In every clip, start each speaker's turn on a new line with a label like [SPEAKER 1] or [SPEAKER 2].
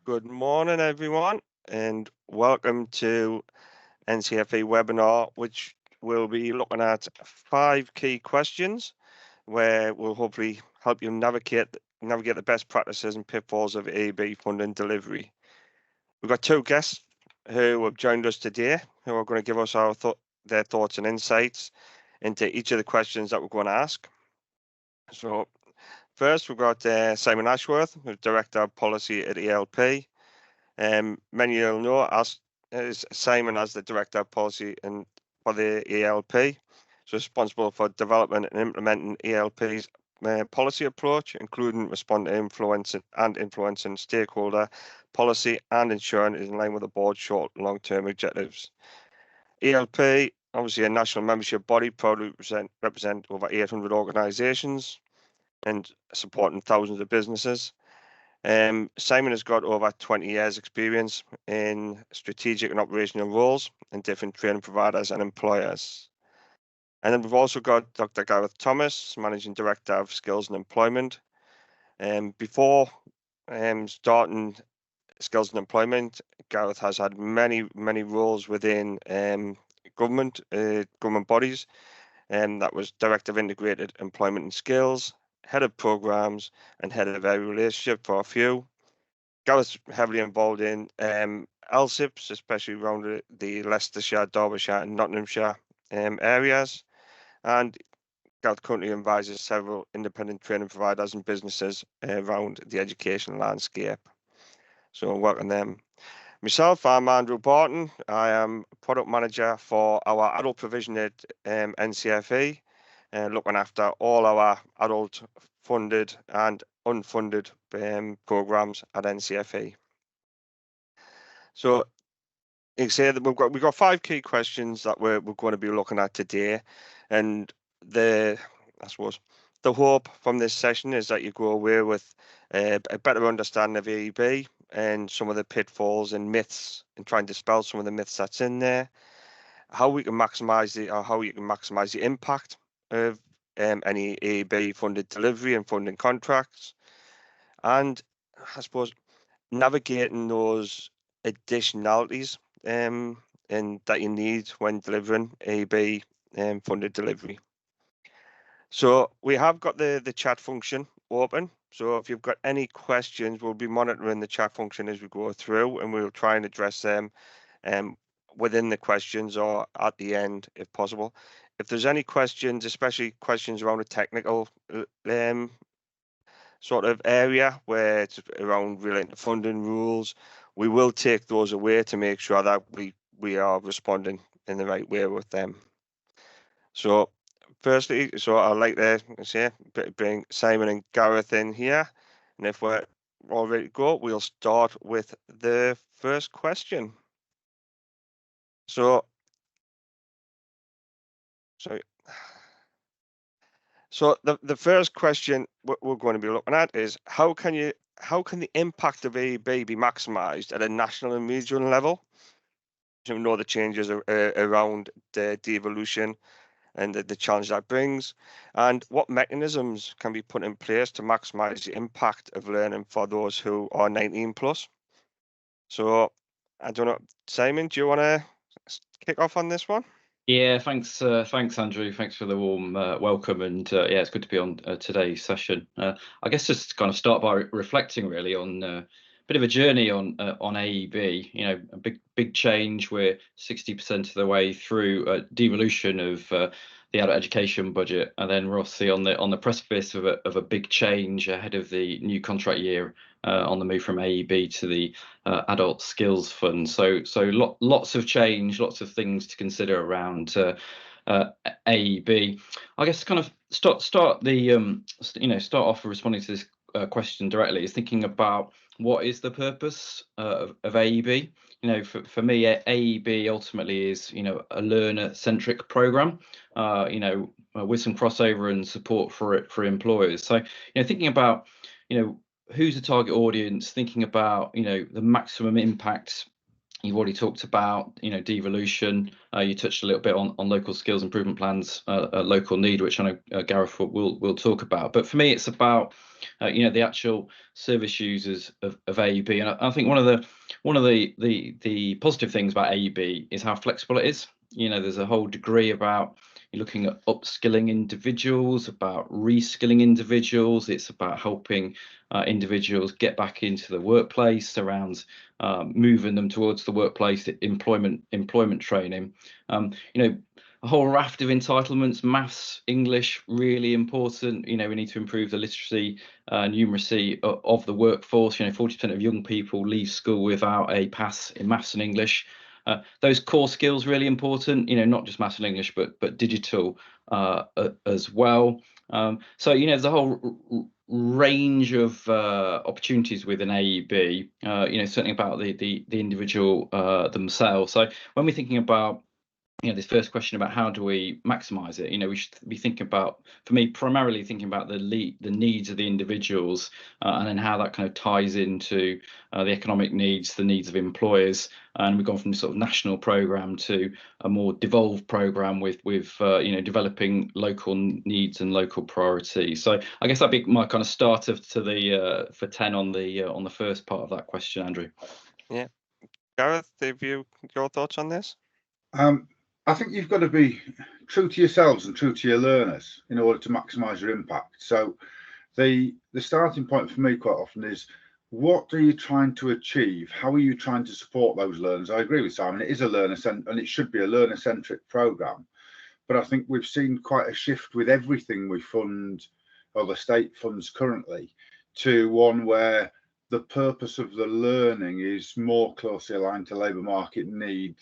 [SPEAKER 1] Good morning, everyone, and welcome to NCFE webinar, which will be looking at 5 key questions, where we'll hopefully help you navigate the best practices and pitfalls of AEB funding delivery. We've got 2 guests who have joined us today, who are going to give us their thoughts and insights into each of the questions that we're going to ask. So, first, we've got Simon Ashworth, who's Director of Policy at AELP. Many of you will know as Simon as the Director of Policy for the AELP. So responsible for developing and implementing AELP's policy approach, including responding to influencing stakeholder policy and ensuring it is in line with the board's short and long-term objectives. AELP, obviously a national membership body, proudly represent over 800 organisations and supporting thousands of businesses. Simon has got over 20 years experience in strategic and operational roles in different training providers and employers. And then we've also got Dr. Gareth Thomas, Managing Director of Skills and Employment. Before starting Skills and Employment, Gareth has had many roles within government bodies, and that was Director of Integrated Employment and Skills, Head of Programs, and Head of Area Relationship for a few. Gareth's heavily involved in LSIPs, especially around the Leicestershire, Derbyshire, and Nottinghamshire areas. And Gareth currently advises several independent training providers and businesses around the education landscape. So welcome them. Myself, I'm Andrew Barton. I am Product Manager for our adult provision at NCFE, looking after all our adult funded and unfunded programs at NCFE. So you say that we've got 5 key questions that we're going to be looking at today, and I suppose the hope from this session is that you go away with a better understanding of AEB and some of the pitfalls and myths, and try and dispel some of the myths that's in there. How you can maximise the impact of any AEB funded delivery and funding contracts, and I suppose navigating those additionalities and that you need when delivering AEB funded delivery. So we have got the chat function open. So if you've got any questions, we'll be monitoring the chat function as we go through, and we'll try and address them within the questions or at the end if possible. If there's any questions, especially questions around a technical sort of area where it's around relating to funding rules, we will take those away to make sure that we are responding in the right way with them. So firstly, I'd like to bring Simon and Gareth in here, and if we're all ready to go, we'll start with the first question. So the first question we're going to be looking at is how can the impact of AEB be maximised at a national and regional level? You know the changes around the devolution and the challenge that brings, and what mechanisms can be put in place to maximise the impact of learning for those who are 19 plus. So I don't know, Simon, do you want to kick off on this one?
[SPEAKER 2] Yeah, thanks, Andrew. Thanks for the warm welcome, and yeah, it's good to be on today's session. I guess just to kind of start by reflecting really on a bit of a journey on AEB. You know, a big change. We're 60% of the way through devolution of the adult education budget, and then we're obviously on the precipice of a big change ahead of the new contract year on the move from AEB to the Adult Skills Fund. So lots of change, lots of things to consider around AEB. I guess kind of start off responding to this question directly is thinking about what is the purpose of AEB. You know, for me, AEB ultimately is, you know, a learner-centric program, you know, with some crossover and support for employers. So, you know, thinking about, you know, who's the target audience, thinking about, you know, the maximum impact You've already talked about, devolution. You touched a little bit on local skills improvement plans, local need, which I know Gareth will talk about. But for me, it's about the actual service users of AEB, and I think one of the positive things about AEB is how flexible it is. There's a whole degree about you're looking at upskilling individuals, about reskilling individuals. It's about helping individuals get back into the workplace, around moving them towards the workplace, employment training. A whole raft of entitlements, maths, English, really important. We need to improve the literacy, numeracy of the workforce. 40% of young people leave school without a pass in maths and English. Those core skills really important. Not just maths and English, but digital as well. So there's a whole range of opportunities with an AEB. Certainly about the individual themselves. So when we're thinking about this first question about how do we maximize it, we should be thinking about, for me, primarily thinking about the needs of the individuals, and then how that kind of ties into the economic needs, the needs of employers. And we've gone from this sort of national program to a more devolved program with developing local needs and local priorities. So I guess that'd be my kind of starter to the for 10 on the first part of that question, Andrew.
[SPEAKER 1] Yeah, Gareth, have you your thoughts on this?
[SPEAKER 3] I think you've got to be true to yourselves and true to your learners in order to maximise your impact. So the starting point for me quite often is, what are you trying to achieve? How are you trying to support those learners? I agree with Simon, it is a and it should be a learner-centric programme. But I think we've seen quite a shift with everything we fund, or the state funds currently, to one where the purpose of the learning is more closely aligned to labour market need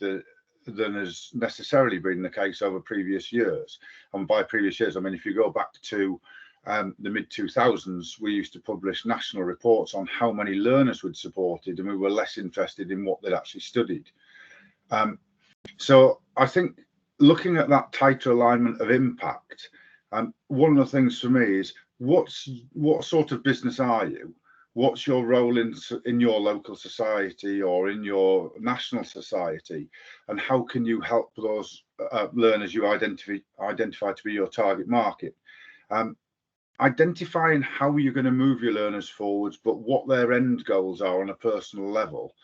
[SPEAKER 3] than has necessarily been the case over previous years. And by previous years, I mean, if you go back to the mid-2000s, we used to publish national reports on how many learners we'd supported, and we were less interested in what they'd actually studied. So I think looking at that tighter alignment of impact, one of the things for me is, what sort of business are you? What's your role in your local society or in your national society, and how can you help those learners you identify to be your target market? Identifying how you're going to move your learners forwards, but what their end goals are on a personal level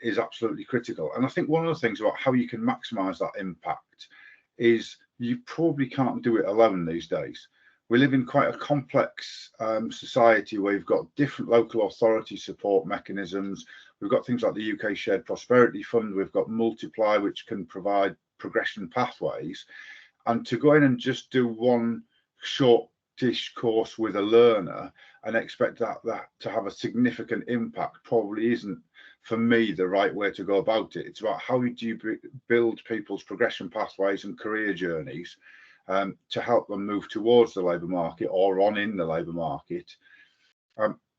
[SPEAKER 3] is absolutely critical. And I think one of the things about how you can maximise that impact is you probably can't do it alone these days. We live in quite a complex society where you've got different local authority support mechanisms. We've got things like the UK Shared Prosperity Fund. We've got Multiply, which can provide progression pathways. And to go in and just do one shortish course with a learner and expect that to have a significant impact probably isn't, for me, the right way to go about it. It's about how do you build people's progression pathways and career journeys to help them move towards the labour market or on in the labour market.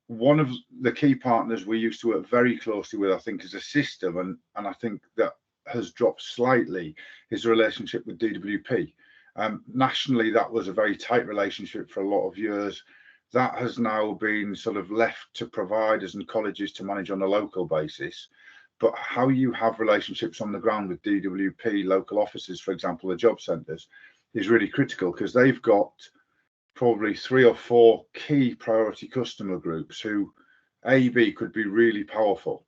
[SPEAKER 3] One of the key partners we used to work very closely with, I think, as a system, and I think that has dropped slightly, is the relationship with DWP. Nationally, that was a very tight relationship for a lot of years. That has now been sort of left to providers and colleges to manage on a local basis. But how you have relationships on the ground with DWP, local offices, for example, the job centres, is really critical, because they've got probably 3 or 4 key priority customer groups who AEB could be really powerful.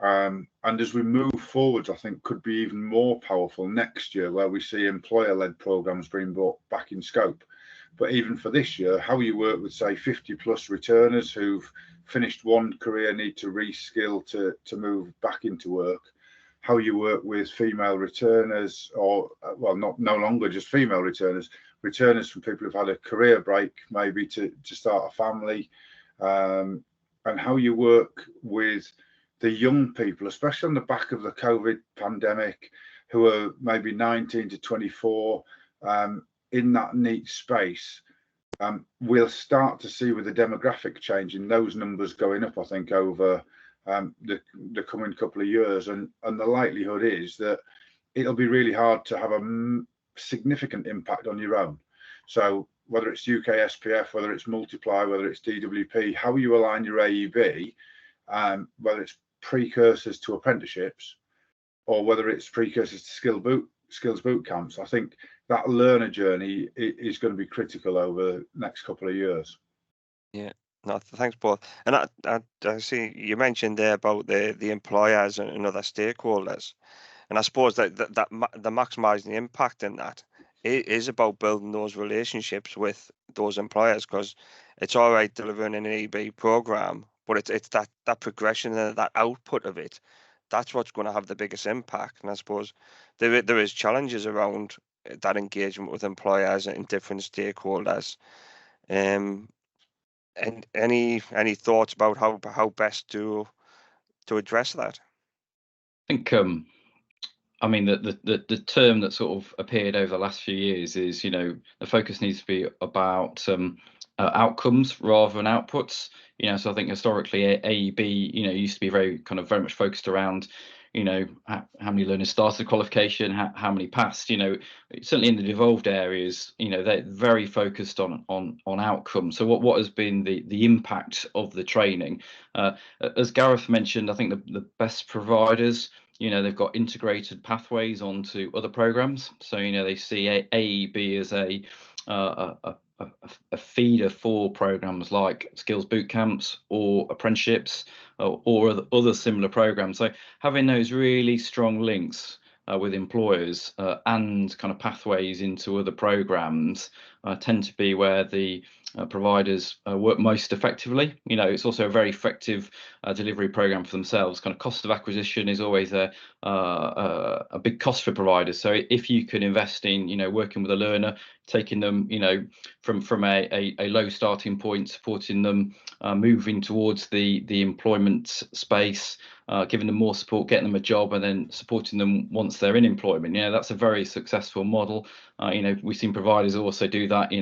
[SPEAKER 3] And as we move forwards, I think could be even more powerful next year, where we see employer-led programs being brought back in scope. But even for this year, how you work with, say, 50+ returners who've finished one career, need to reskill to move back into work, how you work with female returners, or well, no longer just female returners from people who've had a career break, maybe to start a family, and how you work with the young people, especially on the back of the COVID pandemic, who are maybe 19 to 24, in that neat space. We'll start to see, with the demographic change, in those numbers going up, I think, over the coming couple of years, and the likelihood is that it'll be really hard to have a significant impact on your own. So whether it's UK SPF, whether it's Multiply, whether it's DWP, how you align your AEB, whether it's precursors to apprenticeships or whether it's precursors to skills boot camps, I think that learner journey is going to be critical over the next couple of years.
[SPEAKER 1] Yeah, no, thanks, Paul. And I see you mentioned there about the employers and other stakeholders, and I suppose that the maximising the impact in that is about building those relationships with those employers, because it's all right delivering an AEB program, but it's that progression and that output of it. That's what's going to have the biggest impact. And I suppose there is challenges around that engagement with employers and different stakeholders. And any thoughts about how best to address that?
[SPEAKER 2] I think I mean, the term that sort of appeared over the last few years is, the focus needs to be about outcomes rather than outputs. So I think historically AEB, used to be very much focused around, how many learners started qualification, how many passed. Certainly in the devolved areas, they're very focused on outcomes. So what has been the impact of the training? As Gareth mentioned, I think the best providers, they've got integrated pathways onto other programs. So they see AEB as a feeder for programs like skills boot camps or apprenticeships or other similar programs. So having those really strong links with employers and pathways into other programs tend to be where the providers work most effectively. It's also a very effective delivery program for themselves. Cost of acquisition is always a big cost for providers. So if you can invest in, working with a learner, taking them, from a low starting point, supporting them, moving towards the employment space, giving them more support, getting them a job, and then supporting them once they're in employment. That's a very successful model. We've seen providers also do that,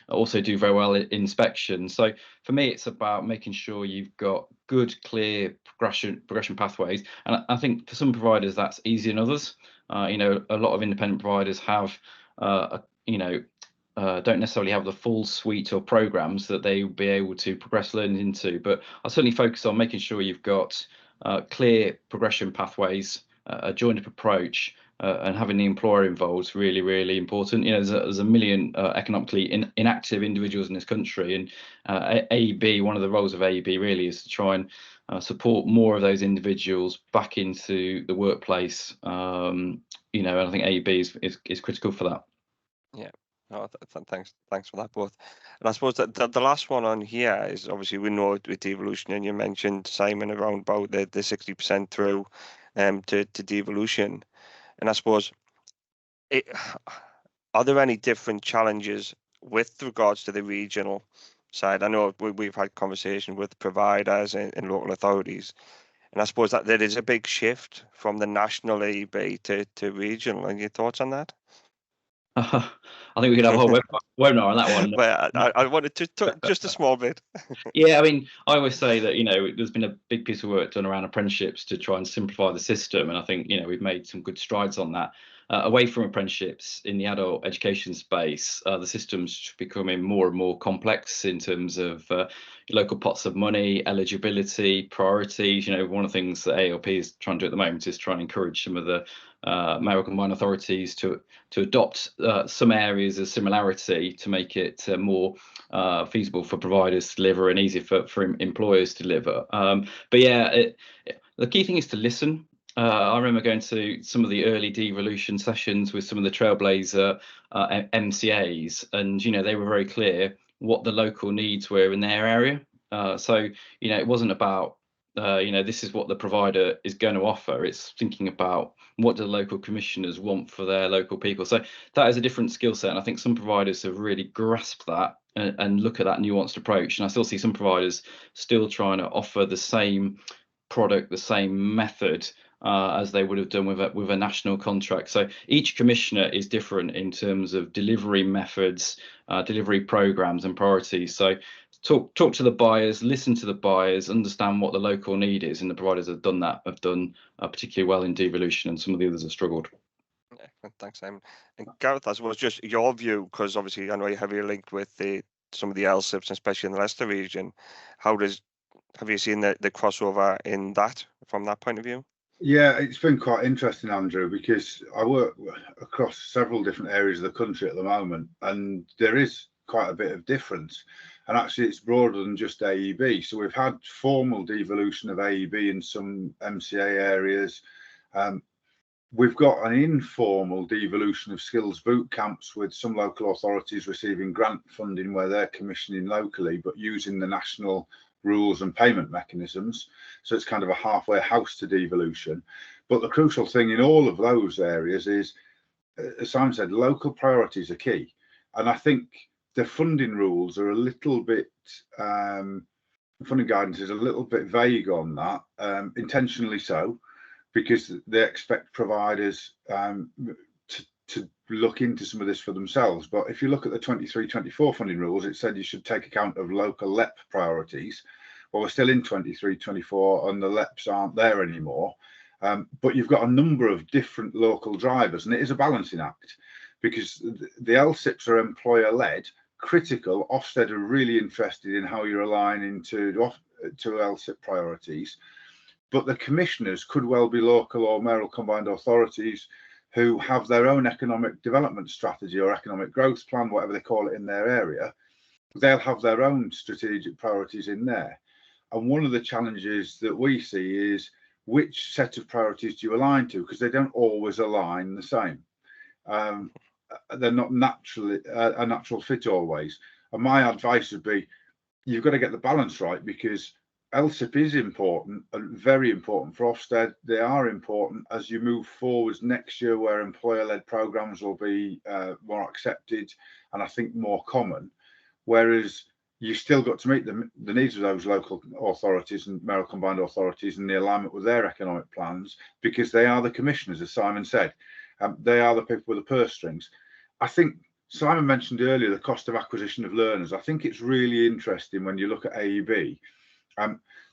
[SPEAKER 2] also do very well at inspection. So for me, it's about making sure you've got good, clear progression pathways. And I think for some providers that's easier than others. A lot of independent providers have, don't necessarily have the full suite of programs that they will be able to progress learning into. But I certainly focus on making sure you've got clear progression pathways, a joined up approach, and having the employer involved is really, really important. There's a million economically inactive individuals in this country, and AEB, one of the roles of AEB really is to try and support more of those individuals back into the workplace. And I think AEB is critical for that.
[SPEAKER 1] Yeah. Oh, thanks for that, both. And I suppose that the last one on here is, obviously we know with devolution, and you mentioned, Simon, around about the 60% through to devolution. And I suppose, are there any different challenges with regards to the regional side? I know we've had conversation with providers and local authorities, and I suppose that there is a big shift from the national AEB to regional. And your thoughts on that?
[SPEAKER 2] I think we could have a whole webinar on that one.
[SPEAKER 1] But I wanted to just a small bit.
[SPEAKER 2] Yeah, I mean, I always say that, there's been a big piece of work done around apprenticeships to try and simplify the system. And I think, we've made some good strides on that. Away from apprenticeships in the adult education space, the system's becoming more and more complex in terms of local pots of money, eligibility, priorities. One of the things that AELP is trying to do at the moment is try and encourage some of the mayoral combined authorities to adopt some areas of similarity to make it more feasible for providers to deliver and easier for employers to deliver. But yeah, the key thing is to listen. I remember going to some of the early devolution sessions with some of the Trailblazer MCAs, and they were very clear what the local needs were in their area. So it wasn't about this is what the provider is going to offer. It's thinking about what do the local commissioners want for their local people. So that is a different skill set, and I think some providers have really grasped that and look at that nuanced approach. And I still see some providers still trying to offer the same product, the same method as they would have done with a national contract. So each commissioner is different in terms of delivery methods, delivery programs and priorities. So talk to the buyers, listen to the buyers, understand what the local need is, and the providers have done particularly well in devolution, and some of the others have struggled.
[SPEAKER 1] Yeah, thanks, Simon. And Gareth, I suppose just your view, because obviously I know you're heavily linked with some of the LSIPs, especially in the Leicester region. Have you seen the crossover in that from that point of view?
[SPEAKER 3] Yeah, it's been quite interesting, Andrew, because I work across several different areas of the country at the moment, and there is quite a bit of difference. And actually, it's broader than just AEB. So we've had formal devolution of AEB in some MCA areas. We've got an informal devolution of skills boot camps with some local authorities receiving grant funding where they're commissioning locally, but using the national rules and payment mechanisms. So it's kind of a halfway house to devolution. But the crucial thing in all of those areas is, as Simon said, local priorities are key. And I think the funding rules are a little bit, funding guidance is a little bit vague on that, intentionally so, because they expect providers to look into some of this for themselves. But if you look at the 23-24 funding rules, it said you should take account of local LEP priorities. Well, we're still in 23-24 and the LEPs aren't there anymore. But you've got a number of different local drivers, and it is a balancing act, because the LSIPs are employer-led, critical. Ofsted are really interested in how you're aligning to LSIP priorities. But the commissioners could well be local or mayoral combined authorities who have their own economic development strategy or economic growth plan, whatever they call it in their area. They'll have their own strategic priorities in there. And one of the challenges that we see is which set of priorities do you align to? Because they don't always align the same. They're not naturally a natural fit always. And my advice would be, you've got to get the balance right, because LSIP is important and very important for Ofsted. They are important as you move forwards next year, where employer-led programs will be more accepted and I think more common. Whereas you still got to meet the needs of those local authorities and mayoral combined authorities and the alignment with their economic plans, because they are the commissioners, as Simon said. They are the people with the purse strings. I think Simon mentioned earlier the cost of acquisition of learners. I think it's really interesting when you look at AEB.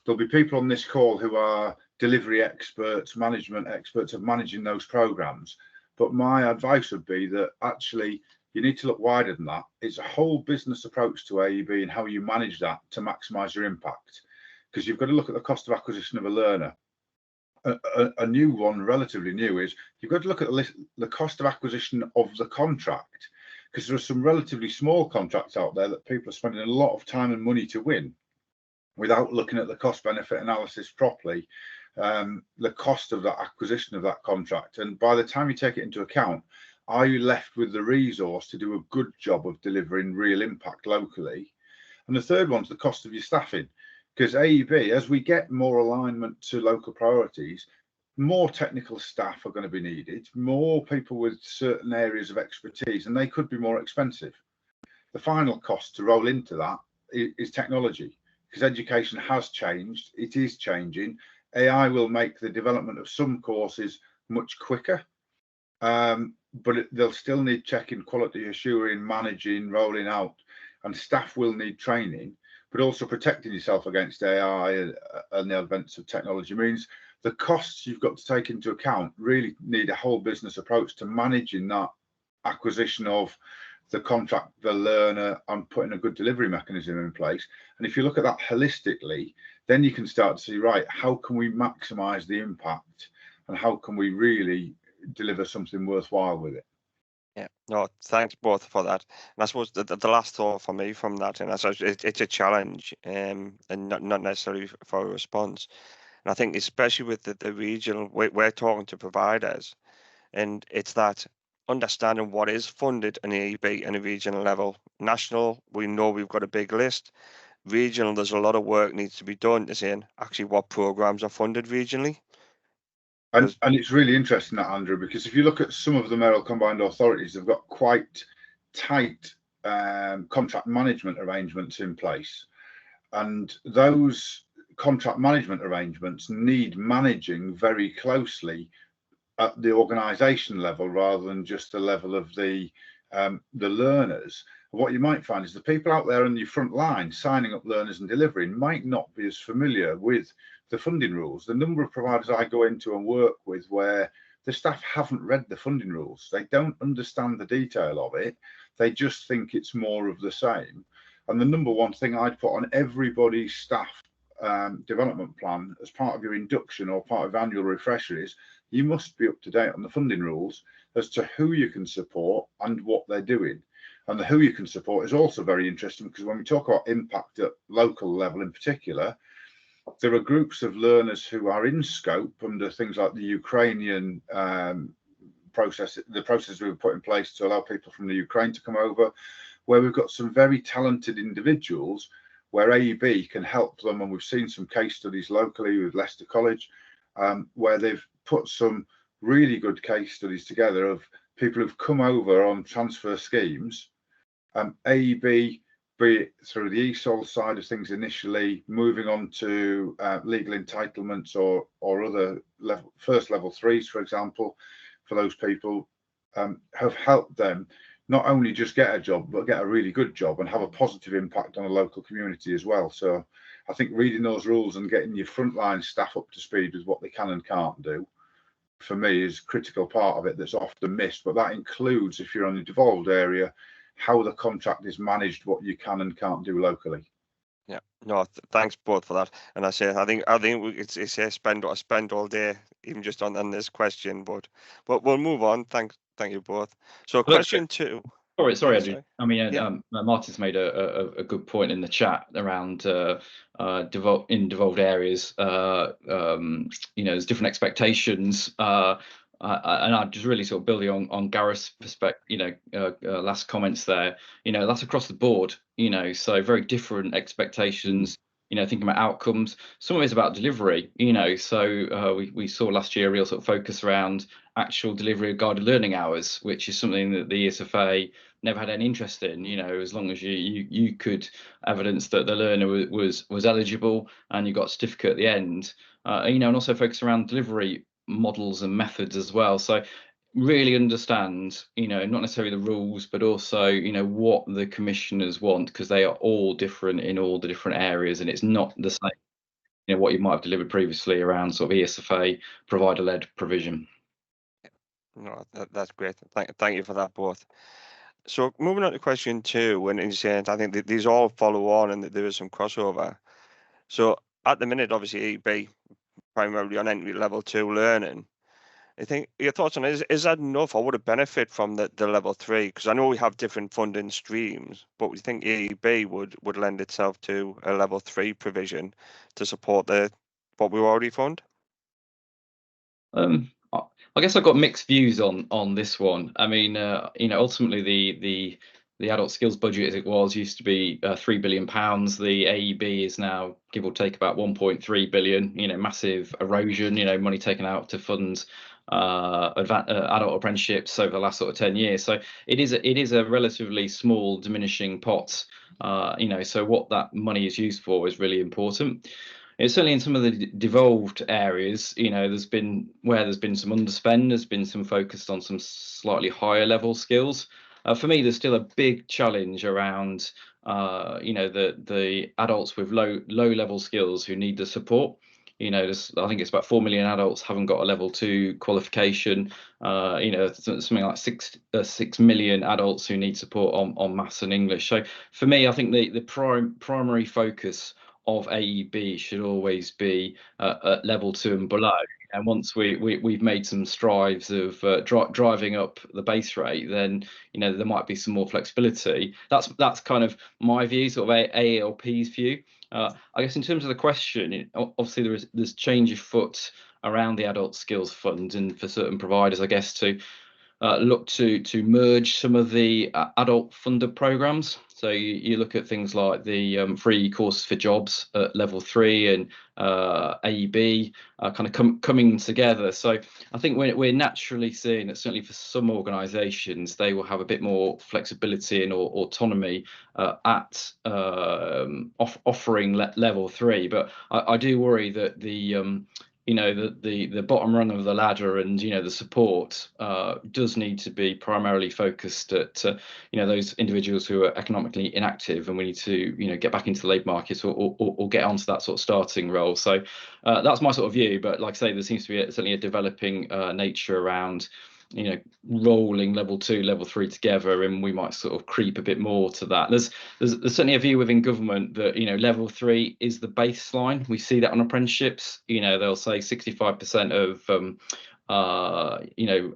[SPEAKER 3] There'll be people on this call who are delivery experts, management experts of managing those programs. But my advice would be that actually you need to look wider than that. It's a whole business approach to AEB and how you manage that to maximise your impact. Because you've got to look at the cost of acquisition of a learner. A new one, relatively new, is you've got to look at the cost of acquisition of the contract. Because there are some relatively small contracts out there that people are spending a lot of time and money to win, without looking at the cost benefit analysis properly, the cost of that acquisition of that contract. And by the time you take it into account, are you left with the resource to do a good job of delivering real impact locally? And the third one's the cost of your staffing, because AEB, as we get more alignment to local priorities, more technical staff are going to be needed, more people with certain areas of expertise, and they could be more expensive. The final cost to roll into that is technology. Because education has changed, it is changing. AI will make the development of some courses much quicker, but they'll still need checking, quality assuring, managing, rolling out, and staff will need training. But also protecting yourself against AI and the advance of technology means the costs you've got to take into account really need a whole business approach to managing that acquisition of the contract, the learner, and putting a good delivery mechanism in place. And if you look at that holistically, then you can start to see, right, how can we maximise the impact and how can we really deliver something worthwhile with it?
[SPEAKER 1] Yeah, no, thanks both for that. And I suppose the last thought for me from that, and I suppose it's a challenge, and not necessarily for a response. And I think especially with the regional, we're talking to providers, and it's that understanding what is funded in AEB and a regional level. National, we know we've got a big list. Regional, there's a lot of work needs to be done to say actually what programs are funded regionally.
[SPEAKER 3] And it's really interesting that, Andrew, because if you look at some of the mayoral combined authorities, they've got quite tight contract management arrangements in place. And those contract management arrangements need managing very closely at the organisation level rather than just the level of the learners. What you might find is the people out there on the front line signing up learners and delivering might not be as familiar with the funding rules. The number of providers I go into and work with where the staff haven't read the funding rules, they don't understand the detail of it, they just think it's more of the same. And the number one thing I'd put on everybody's staff development plan as part of your induction or part of annual refresher is you must be up to date on the funding rules as to who you can support and what they're doing. And the who you can support is also very interesting, because when we talk about impact at local level in particular, there are groups of learners who are in scope under things like the Ukrainian process, the process we were put in place to allow people from the Ukraine to come over, where we've got some very talented individuals where AEB can help them. And we've seen some case studies locally with Leicester College, where they've put some really good case studies together of people who've come over on transfer schemes. AEB, be it through the ESOL side of things initially, moving on to legal entitlements or other first level threes, for example, for those people, have helped them not only just get a job, but get a really good job and have a positive impact on a local community as well. So I think reading those rules and getting your frontline staff up to speed with what they can and can't do, for me, is a critical part of it that's often missed. But that includes, if you're on a devolved area, how the contract is managed, what you can and can't do locally.
[SPEAKER 1] Yeah, no, thanks both for that. And I think it's a spend all day even just on this question, but we'll move on. Thank you both. So question 2.
[SPEAKER 2] Sorry, Andrew. I mean, Martin's made a good point in the chat around devolved areas. There's different expectations. And I'm just really sort of building on Gareth's perspective, last comments there. That's across the board. So very different expectations. Thinking about outcomes. Some of it's about delivery. So we saw last year a real sort of focus around actual delivery of guided learning hours, which is something that the ESFA never had any interest in. As long as you could evidence that the learner was eligible and you got a certificate at the end. And also focus around delivery models and methods as well. So really understand, not necessarily the rules, but also, what the commissioners want, because they are all different in all the different areas, and it's not the same, what you might have delivered previously around sort of ESFA provider-led provision.
[SPEAKER 1] No, that's great. Thank you for that both. So moving on to question 2, and I think these all follow on and there is some crossover. So at the minute, obviously, AEB primarily on entry level 2 learning. I think your thoughts on it, is that enough, or would it benefit from the level 3? Because I know we have different funding streams, but we think AEB would lend itself to a level 3 provision to support what we already fund.
[SPEAKER 2] I guess I've got mixed views on this one. I mean, ultimately the adult skills budget, as it was, used to be £3 billion. The AEB is now, give or take, about 1.3 billion. Massive erosion. Money taken out to fund adult apprenticeships over the last sort of 10 years. So it is a relatively small diminishing pot. So what that money is used for is really important. It's certainly in some of the devolved areas, there's been some underspend, there's been some focused on some slightly higher level skills. For me, there's still a big challenge around, the adults with low level skills who need the support. I think it's about 4 million adults haven't got a level 2 qualification. Something like 6 million adults who need support on maths and English. So for me, I think the primary focus of AEB should always be at level 2 and below. And once we've made some strides of driving up the base rate, then there might be some more flexibility. That's kind of my view, sort of AELP's view. I guess in terms of the question, obviously there's change of foot around the Adult Skills Fund, and for certain providers, I guess, to look to merge some of the adult funded programs. So you look at things like the free courses for jobs at level 3 and AEB kind of coming together. So I think we're naturally seeing that certainly for some organisations, they will have a bit more flexibility and autonomy at offering level 3. But I do worry that the bottom rung of the ladder and the support does need to be primarily focused at those individuals who are economically inactive, and we need to get back into the labour market or get onto that sort of starting role. So that's my sort of view. But like I say, there seems to be certainly a developing nature around rolling level 2, level 3 together, and we might sort of creep a bit more to that. There's certainly a view within government that level 3 is the baseline. We see that on apprenticeships. They'll say 65% of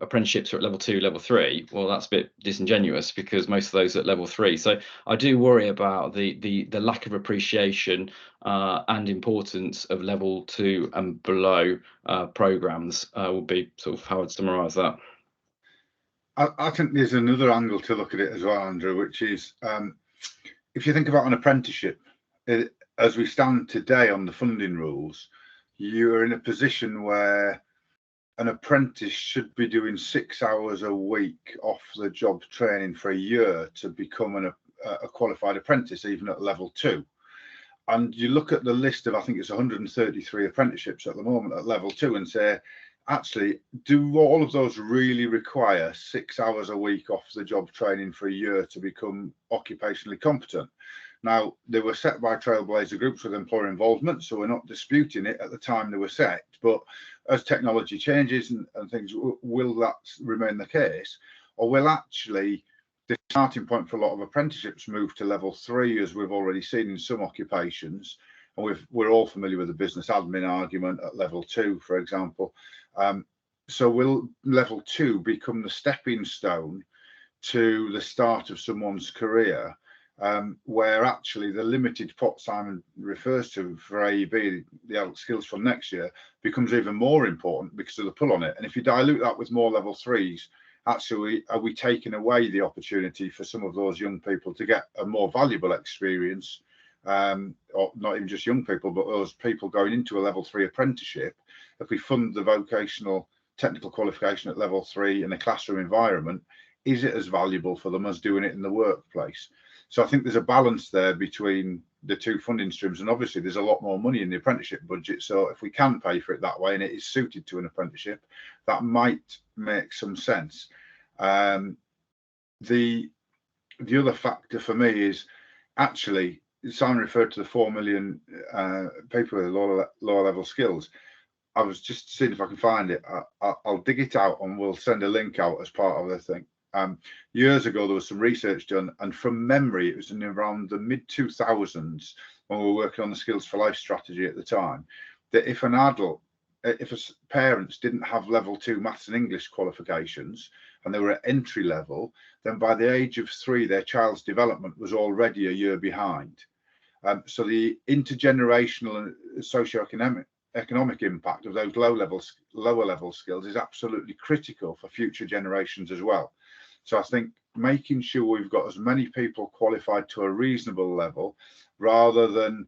[SPEAKER 2] apprenticeships are at level 2, level 3. Well, that's a bit disingenuous, because most of those are at level 3. So I do worry about the lack of appreciation and importance of level 2 and below programs. Would be sort of how I'd summarise that.
[SPEAKER 3] I think there's another angle to look at it as well, Andrew, which is if you think about an apprenticeship, as we stand today on the funding rules, you're in a position where an apprentice should be doing 6 hours a week off the job training for a year to become a qualified apprentice, even at level 2. And you look at the list of, I think it's 133 apprenticeships at the moment at level 2, and say, actually, do all of those really require 6 hours a week off the job training for a year to become occupationally competent? Now, they were set by trailblazer groups with employer involvement, so we're not disputing it at the time they were set. But as technology changes and things, will that remain the case? Or will actually the starting point for a lot of apprenticeships move to level 3, as we've already seen in some occupations? And we're all familiar with the business admin argument at level 2, for example. So will level 2 become the stepping stone to the start of someone's career, where actually the limited pot Simon refers to for AEB, the adult skills for next year, becomes even more important because of the pull on it? And if you dilute that with more level 3s, actually, are we taking away the opportunity for some of those young people to get a more valuable experience? Or not even just young people, but those people going into a level 3 apprenticeship, if we fund the vocational technical qualification at level 3 in a classroom environment, is it as valuable for them as doing it in the workplace? So I think there's a balance there between the two funding streams, and obviously there's a lot more money in the apprenticeship budget. So if we can pay for it that way and it is suited to an apprenticeship, that might make some sense. The other factor for me is actually, Simon referred to the 4 million people with lower level skills. I was just seeing if I can find it. I'll dig it out and we'll send a link out as part of the thing. Years ago, there was some research done, and from memory, it was in around the mid-2000s when we were working on the Skills for Life strategy at the time, that if parents didn't have level 2 maths and English qualifications and they were at entry level, then by the age of 3, their child's development was already a year behind. So the intergenerational and socio-economic impact of those lower level skills is absolutely critical for future generations as well. So I think making sure we've got as many people qualified to a reasonable level, rather than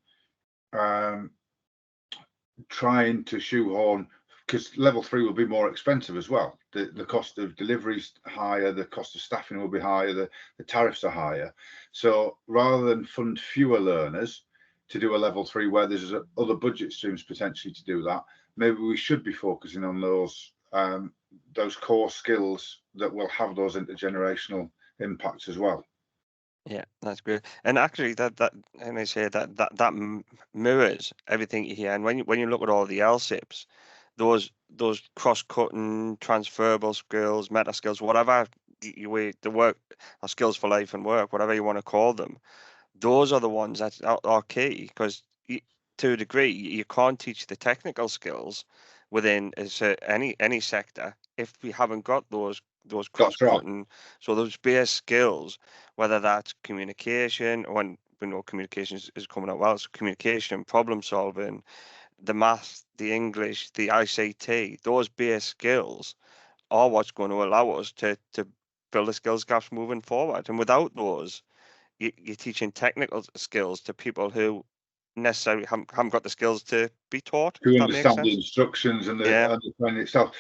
[SPEAKER 3] trying to shoehorn, because level 3 will be more expensive as well. The cost of delivery is higher, the cost of staffing will be higher, the tariffs are higher. So rather than fund fewer learners to do a level 3 where there's other budget streams potentially to do that, maybe we should be focusing on those core skills that will have those intergenerational impacts as well.
[SPEAKER 1] Yeah, that's good. And actually, that mirrors everything you hear. And when you look at all the LSIPs, those cross-cutting, transferable skills, meta skills, whatever the work, or skills for life and work, whatever you want to call them, those are the ones that are key, because to a degree you can't teach the technical skills within any sector if we haven't got those cross-cutting, so those base skills, whether that's communication, when we know communication is coming out well, so communication, problem solving, the math, the English, the ICT, those base skills are what's going to allow us to build the skills gaps moving forward. And without those, you're teaching technical skills to people who necessarily haven't got the skills to be taught.
[SPEAKER 3] To understand the instructions and the training itself.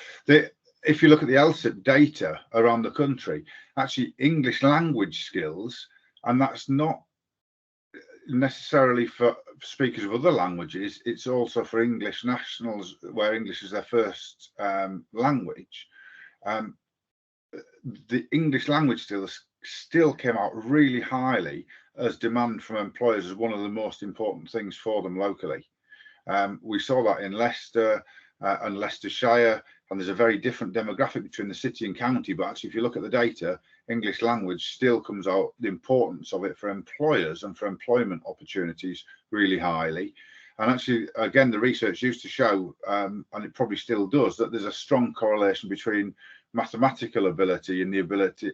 [SPEAKER 3] If you look at the LSIP data around the country, actually English language skills, and that's not necessarily for speakers of other languages, it's also for English nationals where English is their first language. The English language skills still came out really highly as demand from employers as one of the most important things for them locally. We saw that in Leicester, and Leicestershire, and there's a very different demographic between the city and county. But actually, if you look at the data, English language still comes out, the importance of it for employers and for employment opportunities, really highly. And actually, again, the research used to show, and it probably still does, that there's a strong correlation between mathematical ability and the ability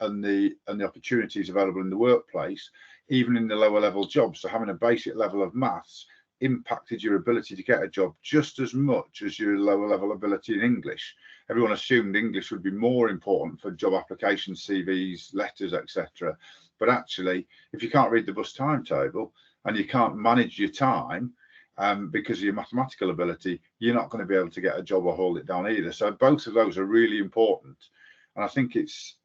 [SPEAKER 3] and the opportunities available in the workplace, even in the lower level jobs. So having a basic level of maths impacted your ability to get a job just as much as your lower level ability in English. Everyone assumed English would be more important for job applications, CVs, letters, etc. But actually, if you can't read the bus timetable and you can't manage your time because of your mathematical ability, you're not going to be able to get a job or hold it down either. So both of those are really important. And I think it's,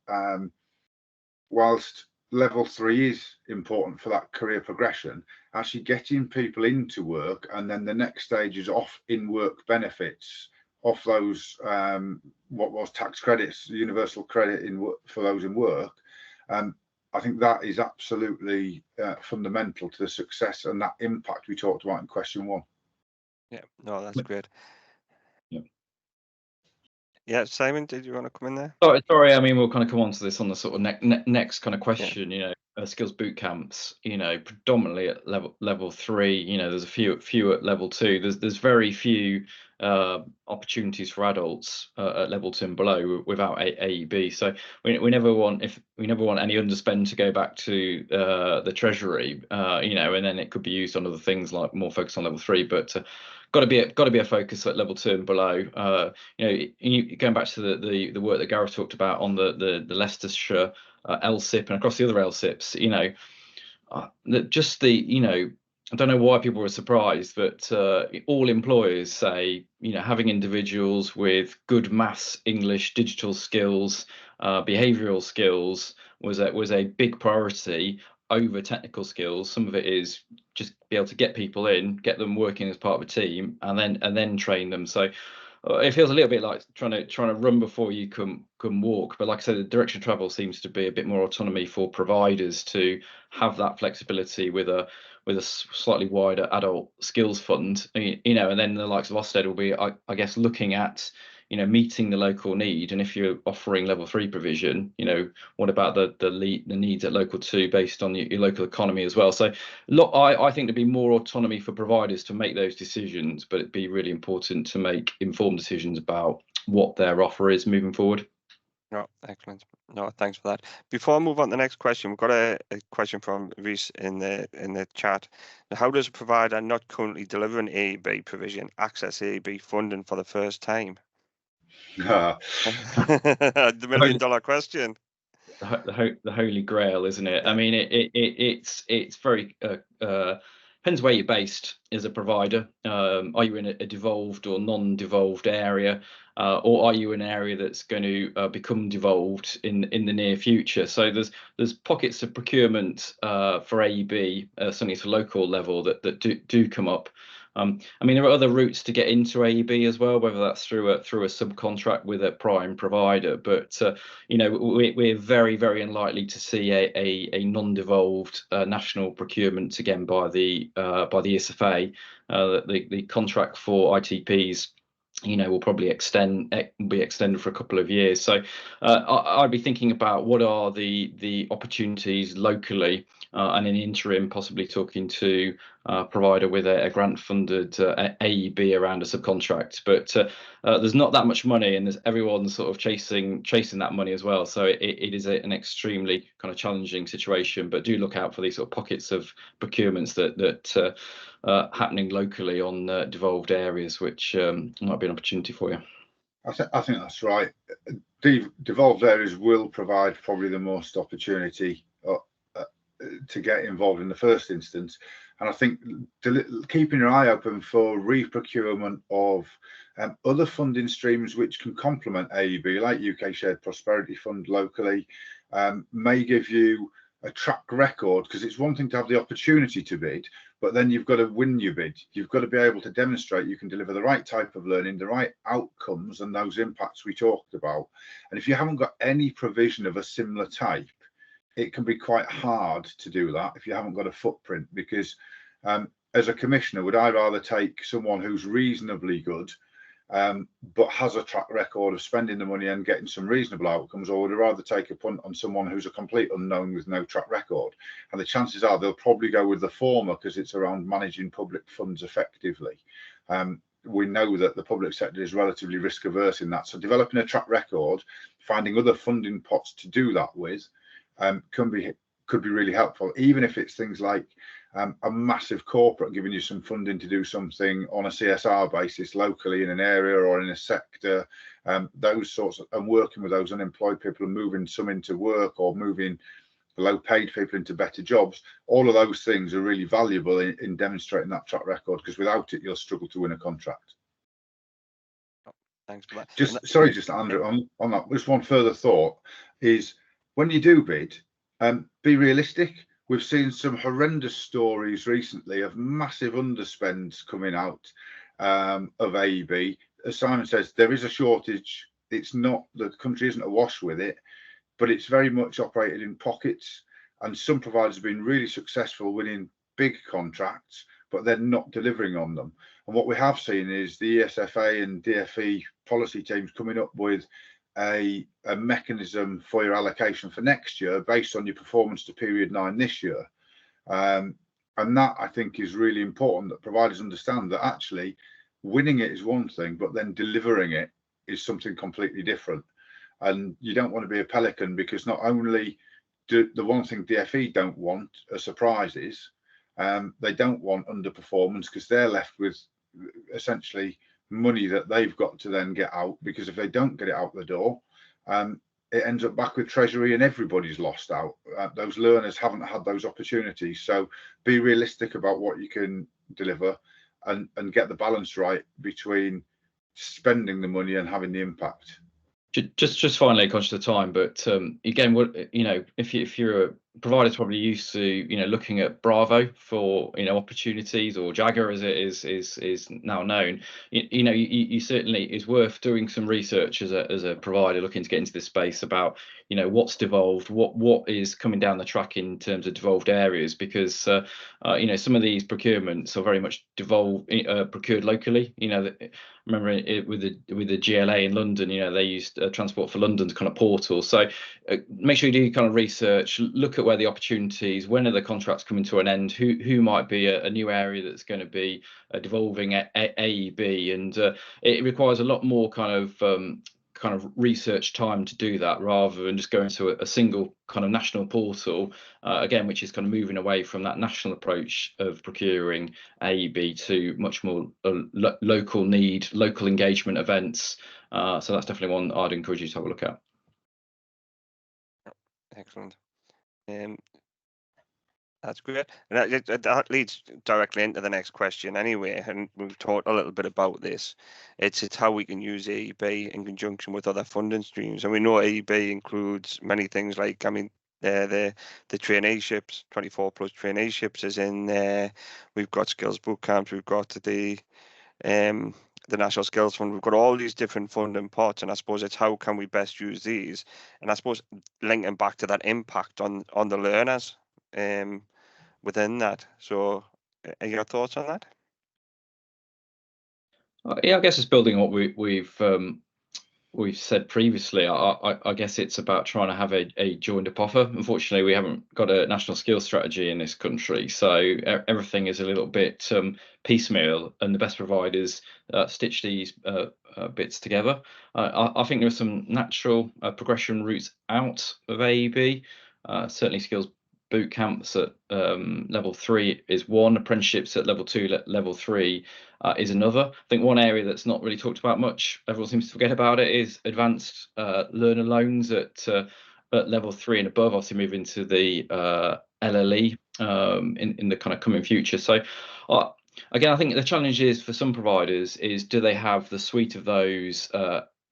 [SPEAKER 3] whilst level 3 is important for that career progression, actually getting people into work and then the next stage is off in work benefits, off those what was tax credits, universal credit for those in work. I think that is absolutely fundamental to the success and that impact we talked about in question 1.
[SPEAKER 1] Yeah, no, that's great.
[SPEAKER 2] Yeah.
[SPEAKER 1] Yeah, Simon, did you want to come in there?
[SPEAKER 2] Sorry. I mean, we'll kind of come on to this on the sort of next kind of question. Yeah. Skills boot camps. Predominantly at level 3. There's a few at level 2. There's very few opportunities for adults at level 2 and below without AEB. So we never want any underspend to go back to the treasury. And then it could be used on other things like more focus on level 3, but. Got to be a focus at level 2 and below. Going back to the work that Gareth talked about on the Leicestershire LSIP and across the other LSIPs. I don't know why people were surprised, but all employers say having individuals with good maths, English, digital skills, behavioural skills was a big priority over technical skills. Some of it is just be able to get people in, get them working as part of a team, and then train them. So it feels a little bit like trying to run before you can walk. But like I said, the direction of travel seems to be a bit more autonomy for providers to have that flexibility with a slightly wider adult skills fund. And then the likes of Ofsted will be, I guess, looking at meeting the local need. And if you're offering level 3 provision, what about the needs at local 2 based on your local economy as well? So look, I think there'd be more autonomy for providers to make those decisions, but it'd be really important to make informed decisions about what their offer is moving forward.
[SPEAKER 1] No, excellent. No, thanks for that. Before I move on to the next question, we've got a question from Reese in the chat. Now, how does a provider not currently delivering AEB provision access AEB funding for the first time?
[SPEAKER 3] Ah.
[SPEAKER 1] The $1 million question.
[SPEAKER 2] The holy grail, isn't it? I mean, it's very depends where you're based as a provider. Are you in a devolved or non-devolved area, or are you in an area that's going to become devolved in the near future? So there's pockets of procurement for AEB, certainly at a local level, that do come up. I mean, there are other routes to get into AEB as well, whether that's through a subcontract with a prime provider. But we're very, very unlikely to see a non-devolved national procurement again by the ESFA. The contract for ITPs will probably be extended for a couple of years. So I'd be thinking about what are the opportunities locally, and in the interim possibly talking to a provider with a grant-funded AEB around a subcontract. But there's not that much money, and everyone's sort of chasing that money as well. So it is an extremely kind of challenging situation. But do look out for these sort of pockets of procurements that happening locally on devolved areas, which might be an opportunity for you.
[SPEAKER 3] I think that's right. Devolved areas will provide probably the most opportunity to get involved in the first instance. And I think keeping your eye open for re-procurement of other funding streams which can complement AEB, like UK Shared Prosperity Fund locally, may give you a track record, because it's one thing to have the opportunity to bid, but then you've got to win your bid. You've got to be able to demonstrate you can deliver the right type of learning, the right outcomes, and those impacts we talked about. And if you haven't got any provision of a similar type, it can be quite hard to do that if you haven't got a footprint, because as a commissioner, would I rather take someone who's reasonably good but has a track record of spending the money and getting some reasonable outcomes, or would rather take a punt on someone who's a complete unknown with no track record? And the chances are they'll probably go with the former, because it's around managing public funds effectively. We know that the public sector is relatively risk averse in that, so developing a track record, finding other funding pots to do that with, could be really helpful, even if it's things like a massive corporate giving you some funding to do something on a CSR basis locally in an area or in a sector, those sorts of, and working with those unemployed people and moving some into work or moving low paid people into better jobs. All of those things are really valuable in demonstrating that track record, because without it you'll struggle to win a contract.
[SPEAKER 1] Thanks for that.
[SPEAKER 3] Just Andrew, on that, just one further thought is, when you do bid, be realistic. We've seen some horrendous stories recently of massive underspends coming out of AEB. As Simon says, there is a shortage. It's not, the country isn't awash with it, but it's very much operated in pockets. And some providers have been really successful winning big contracts, but they're not delivering on them. And what we have seen is the ESFA and DfE policy teams coming up with a mechanism for your allocation for next year based on your performance to period 9 this year. And that, I think, is really important, that providers understand that actually winning it is one thing, but then delivering it is something completely different. And you don't want to be a pelican, because not only do the one thing DfE don't want are surprises, they don't want underperformance, because they're left with essentially money that they've got to then get out, because if they don't get it out the door, it ends up back with Treasury and everybody's lost out. Those learners haven't had those opportunities. So be realistic about what you can deliver, and get the balance right between spending the money and having the impact.
[SPEAKER 2] Just finally, conscious of time, but again, what, if you're a provider's probably used to looking at Bravo for opportunities, or Jagger as it is now known. You certainly is worth doing some research as a provider looking to get into this space about what's devolved, what is coming down the track in terms of devolved areas, because some of these procurements are very much procured locally. Remember with the GLA in London, they used Transport for London's kind of portal. So make sure you do kind of research, look at where the opportunities, when are the contracts coming to an end, who might be a new area that's going to be devolving at AEB, and it requires a lot more kind of research time to do that, rather than just going to a single kind of national portal, again, which is kind of moving away from that national approach of procuring AEB to much more local need, local engagement events. So that's definitely one I'd encourage you to have a look at.
[SPEAKER 1] Excellent. That's great. And that leads directly into the next question anyway, and we've talked a little bit about this. It's how we can use AEB in conjunction with other funding streams. And we know AEB includes many things like, the traineeships, 24+ traineeships is in there. We've got skills boot camps, we've got the National Skills Fund, we've got all these different funding pots, and I suppose it's how can we best use these, and I suppose linking back to that impact on the learners within that. So your thoughts on that?
[SPEAKER 2] Yeah, I guess it's building on what we've said previously. I guess it's about trying to have a joined up offer. Unfortunately, we haven't got a national skills strategy in this country, so everything is a little bit piecemeal, and the best providers stitch these bits together. I think there are some natural progression routes out of AEB. Certainly skills boot camps at level 3 is one, apprenticeships at level 2, level 3 is another. I think one area that's not really talked about much, everyone seems to forget about it, is advanced learner loans at level 3 and above, obviously moving to the LLE in the kind of coming future. So again, I think the challenge is for some providers is, do they have the suite of those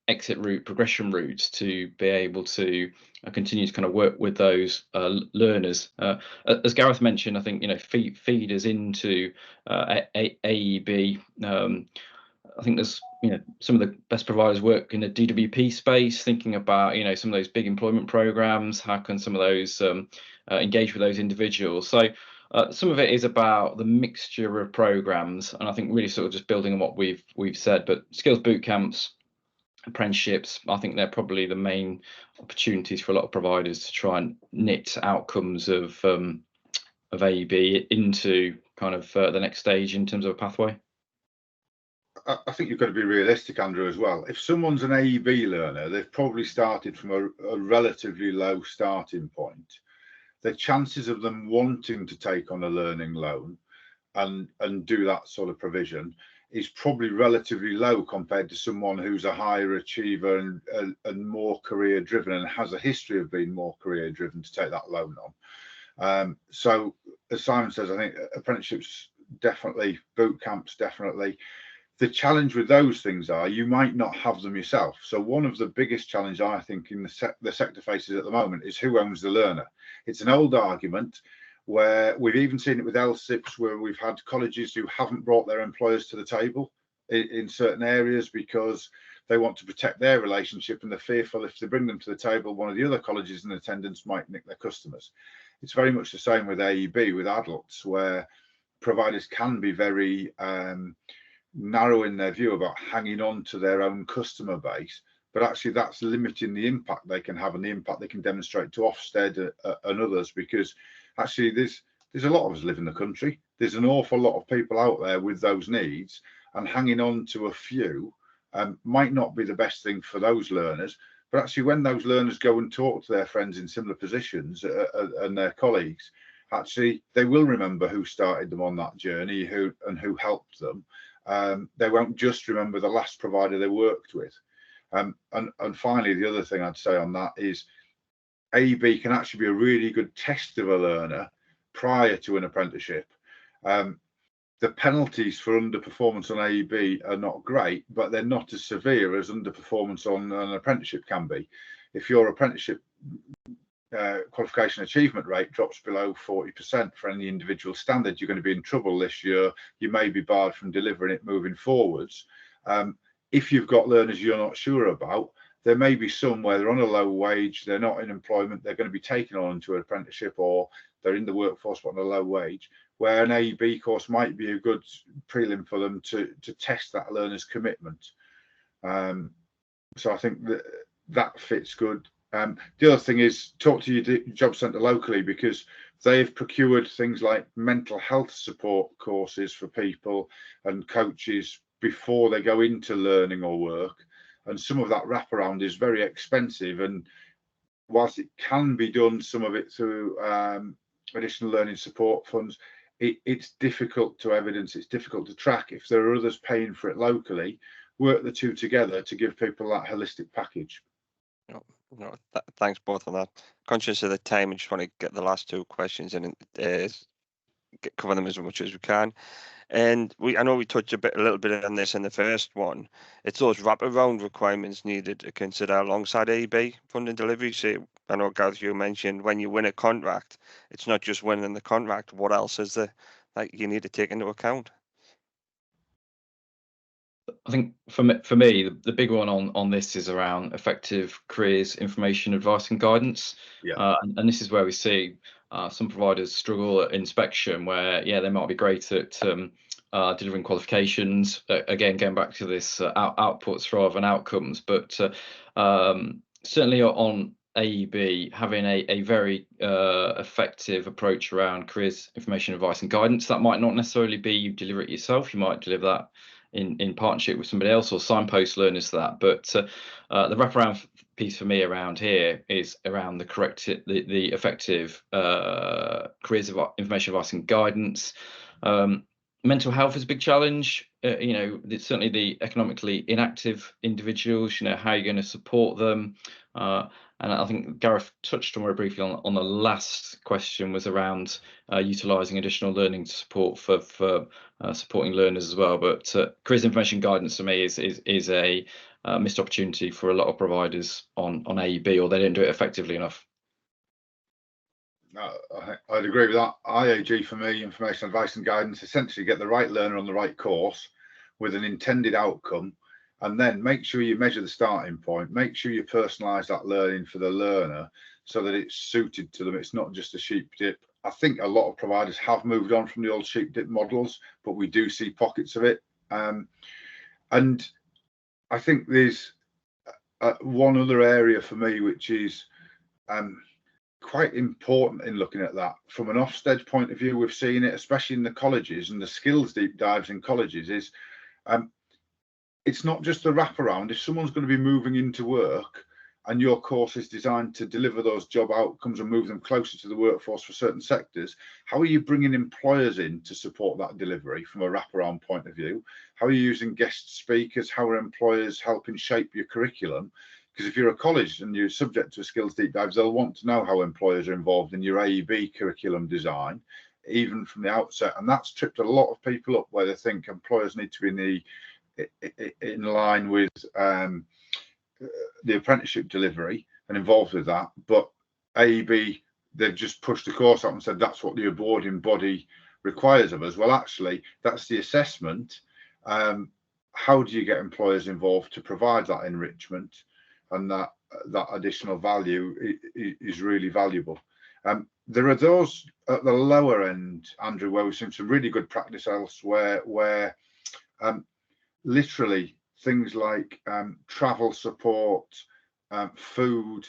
[SPEAKER 2] exit route, progression routes to be able to continue to kind of work with those learners. As Gareth mentioned, I think feeders into AEB. I think there's some of the best providers work in the DWP space, thinking about some of those big employment programs. How can some of those engage with those individuals? So Some of it is about the mixture of programs, and I think really sort of just building on what we've said. But skills boot camps, apprenticeships, I think they're probably the main opportunities for a lot of providers to try and knit outcomes of AEB into kind of the next stage in terms of a pathway.
[SPEAKER 3] I think you've got to be realistic, Andrew, as well. If someone's an AEB learner, they've probably started from a relatively low starting point. The chances of them wanting to take on a learning loan and do that sort of provision is probably relatively low compared to someone who's a higher achiever and more career driven and has a history of being more career driven to take that loan on. So as Simon says, I think apprenticeships definitely, boot camps definitely. The challenge with those things are you might not have them yourself. So one of the biggest challenges I think in the sector faces at the moment is who owns the learner. It's an old argument where we've even seen it with LSIPs, where we've had colleges who haven't brought their employers to the table in certain areas because they want to protect their relationship and they're fearful if they bring them to the table, one of the other colleges in attendance might nick their customers. It's very much the same with AEB, with adults, where providers can be very narrow in their view about hanging on to their own customer base, but actually that's limiting the impact they can have and the impact they can demonstrate to Ofsted and others, because actually there's a lot of us live in the country. There's an awful lot of people out there with those needs, and hanging on to a few might not be the best thing for those learners. But actually when those learners go and talk to their friends in similar positions and their colleagues, actually they will remember who started them on that journey, who helped them. They won't just remember the last provider they worked with. And finally, the other thing I'd say on that is AEB can actually be a really good test of a learner prior to an apprenticeship. The penalties for underperformance on AEB are not great, but they're not as severe as underperformance on an apprenticeship can be. If your apprenticeship qualification achievement rate drops below 40% for any individual standard, you're going to be in trouble this year. You may be barred from delivering it moving forwards. If you've got learners you're not sure about, there may be some where they're on a low wage, they're not in employment, they're going to be taken on into an apprenticeship, or they're in the workforce but on a low wage, where an AEB course might be a good prelim for them to test that learner's commitment. So I think that fits good. The other thing is talk to your job centre locally, because they've procured things like mental health support courses for people and coaches before they go into learning or work. And some of that wraparound is very expensive. And whilst it can be done, some of it through additional learning support funds, it's difficult to evidence, it's difficult to track. If there are others paying for it locally, work the two together to give people that holistic package.
[SPEAKER 1] No, thanks both on that. Conscious of the time, I just want to get the last two questions in and cover them as much as we can. And I know we touched a little bit on this in the first one. It's those wraparound requirements needed to consider alongside AEB funding delivery. So I know, Gareth, you mentioned when you win a contract, it's not just winning the contract. What else is there that you need to take into account?
[SPEAKER 2] I think for me, the big one on this is around effective careers, information, advice and guidance.
[SPEAKER 3] Yeah.
[SPEAKER 2] And this is where we see some providers struggle at inspection, where, yeah, they might be great at delivering qualifications. Again, going back to this outputs rather than outcomes. But certainly on AEB, having a very effective approach around careers, information, advice and guidance. That might not necessarily be you deliver it yourself. You might deliver that in partnership with somebody else or signpost learners to that. But the wraparound piece for me around here is around the effective careers of information, advice and guidance. Mental health is a big challenge. It's certainly the economically inactive individuals, how you're going to support them. And I think Gareth touched on very briefly on the last question, was around utilising additional learning support for supporting learners as well. But careers information guidance for me is a missed opportunity for a lot of providers on AEB, or they don't do it effectively enough.
[SPEAKER 3] I'd agree with that. IAG for me, information, advice and guidance, essentially get the right learner on the right course with an intended outcome, and then make sure you measure the starting point, make sure you personalise that learning for the learner so that it's suited to them. It's not just a sheep dip I think a lot of providers have moved on from the old sheep dip models, but we do see pockets of it. And I think there's one other area for me, which is quite important in looking at that. From an Ofsted point of view, we've seen it, especially in the colleges and the skills deep dives in colleges, is it's not just the wraparound. If someone's going to be moving into work and your course is designed to deliver those job outcomes and move them closer to the workforce for certain sectors, how are you bringing employers in to support that delivery from a wraparound point of view? How are you using guest speakers? How are employers helping shape your curriculum? Because if you're a college and you're subject to a skills deep dives, they'll want to know how employers are involved in your AEB curriculum design, even from the outset. And that's tripped a lot of people up, where they think employers need to be in line with the apprenticeship delivery and involved with that. But AEB, they've just pushed the course up and said that's what the awarding body requires of us. Well, actually, that's the assessment. How do you get employers involved to provide that enrichment? And that additional value is really valuable. There are those at the lower end, Andrew, where we've seen some really good practice elsewhere, where literally things like travel support, food,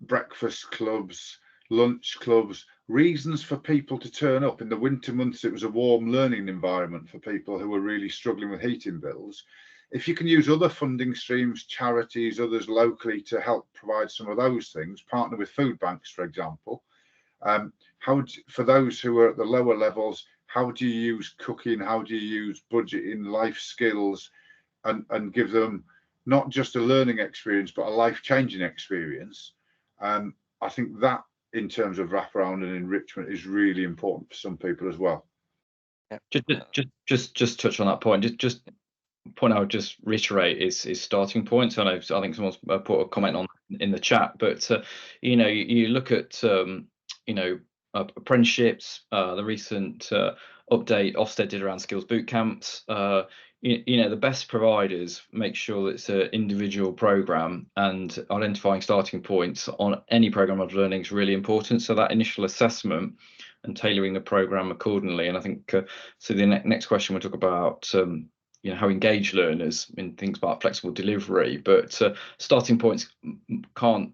[SPEAKER 3] breakfast clubs, lunch clubs, reasons for people to turn up. In the winter months, it was a warm learning environment for people who were really struggling with heating bills. If you can use other funding streams, charities, others locally to help provide some of those things, partner with food banks, for example. For those who are at the lower levels, how do you use cooking? How do you use budgeting, life skills, and give them not just a learning experience, but a life-changing experience? I think that, in terms of wraparound and enrichment, is really important for some people as well.
[SPEAKER 2] Just touch on that point. Just point I would just reiterate is starting points. I think someone's put a comment on in the chat, but you look at apprenticeships, the recent update Ofsted did around skills boot camps. The best providers make sure that it's an individual program, and identifying starting points on any program of learning is really important. So that initial assessment and tailoring the program accordingly. And I think so the next question we'll talk about how engage learners in things about flexible delivery, but starting points can't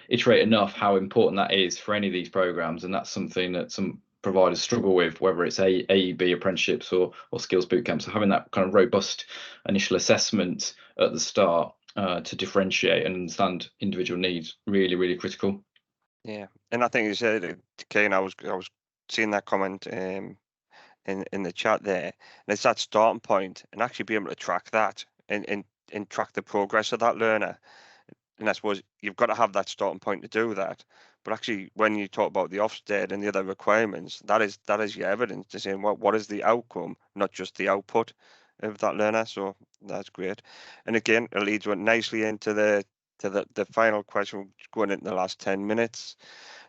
[SPEAKER 2] iterate enough how important that is for any of these programs, and that's something that some providers struggle with, whether it's AEB apprenticeships or skills bootcamps. So having that kind of robust initial assessment at the start to differentiate and understand individual needs, really, really critical.
[SPEAKER 1] Yeah, and I think you said, Kane, I was seeing that comment in the chat there, and it's that starting point, and actually be able to track that and track the progress of that learner. And I suppose you've got to have that starting point to do that. But actually, when you talk about the Ofsted and the other requirements, that is your evidence to saying what is the outcome, not just the output of that learner. So that's great. And again, it leads nicely into the final question, going into the last 10 minutes.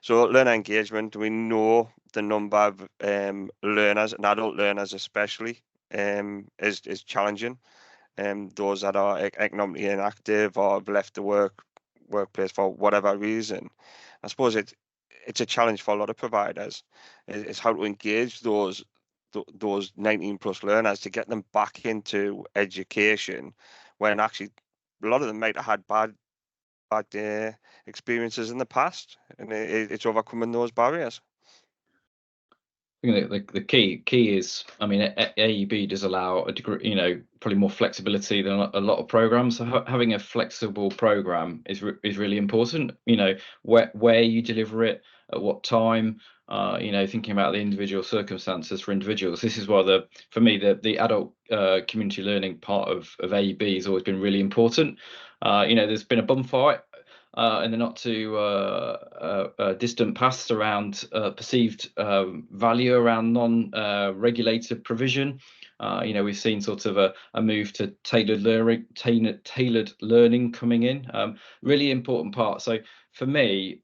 [SPEAKER 1] So learner engagement, we know the number of learners, and adult learners especially, is challenging. Those that are economically inactive or have left the workplace for whatever reason. I suppose it's a challenge for a lot of providers. It's how to engage those 19 plus learners to get them back into education, when actually a lot of them might have had bad experiences in the past, and it's overcoming those barriers.
[SPEAKER 2] I think the key is, AEB does allow a degree, probably more flexibility than a lot of programs. So having a flexible program is really important. Where you deliver it, at what time. Thinking about the individual circumstances for individuals. This is why for me the adult community learning part of AEB has always been really important. There's been a bum fight in the not too distant past around perceived value around non-regulated provision. We've seen sort of a move to tailored learning coming in. Really important part. So for me,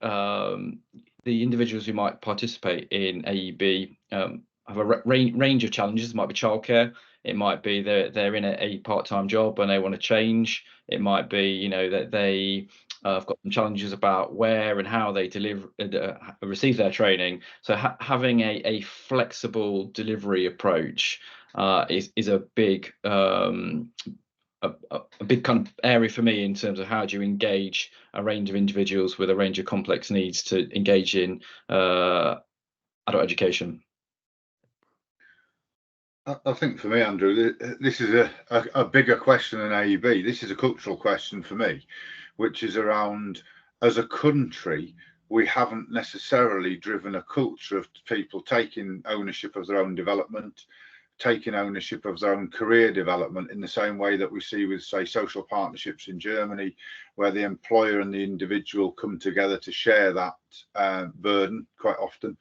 [SPEAKER 2] the individuals who might participate in AEB have a range of challenges. It might be childcare. It might be they're in a part-time job and they want to change. It might be that they I've got some challenges about where and how they receive their training. So having a flexible delivery approach is a big a big kind of area for me in terms of how do you engage a range of individuals with a range of complex needs to engage in adult education.
[SPEAKER 3] I think for me, Andrew, this is a bigger question than AEB. This is a cultural question for me, which is around, as a country, we haven't necessarily driven a culture of people taking ownership of their own development, taking ownership of their own career development in the same way that we see with, say, social partnerships in Germany, where the employer and the individual come together to share that burden quite often.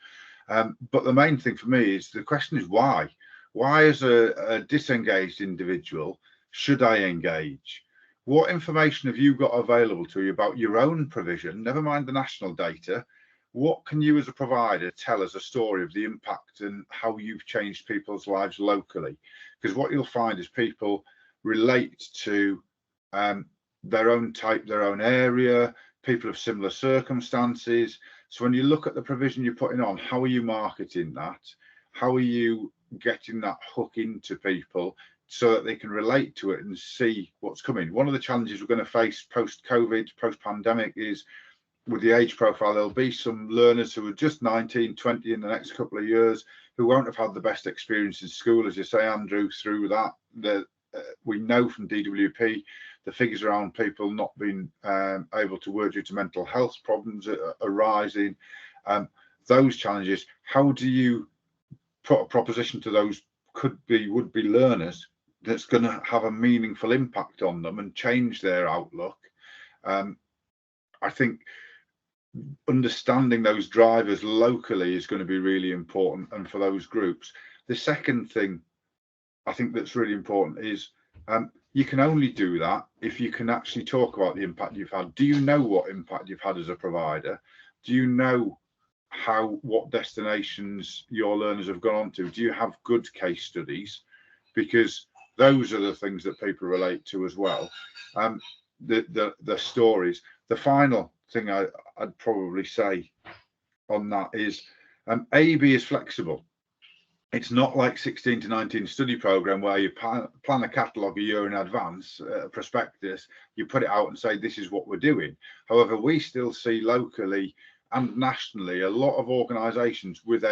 [SPEAKER 3] But the main thing for me is the question is why? Why, as a disengaged individual, should I engage? What information have you got available to you about your own provision, never mind the national data? What can you as a provider tell us a story of the impact and how you've changed people's lives locally? Because what you'll find is people relate to their own type, their own area, people of similar circumstances. So when you look at the provision you're putting on, how are you marketing that? How are you getting that hook into people so that they can relate to it and see what's coming? One of the challenges we're going to face post-COVID, post-pandemic is with the age profile, there'll be some learners who are just 19, 20 in the next couple of years who won't have had the best experience in school, as you say, Andrew, through that. We know from DWP the figures around people not being able to work due to mental health problems arising. Those challenges, how do you put a proposition to those would-be learners that's going to have a meaningful impact on them and change their outlook? I think understanding those drivers locally is going to be really important, and for those groups. The second thing I think that's really important is you can only do that if you can actually talk about the impact you've had. Do you know what impact you've had as a provider? Do you know what destinations your learners have gone on to? Do you have good case studies? Because those are the things that people relate to as well. The stories. The final thing I'd probably say on that is AEB is flexible. It's not like 16 to 19 study program where you plan a catalogue a year in advance, prospectus, you put it out and say this is what we're doing. However, we still see locally and nationally a lot of organisations with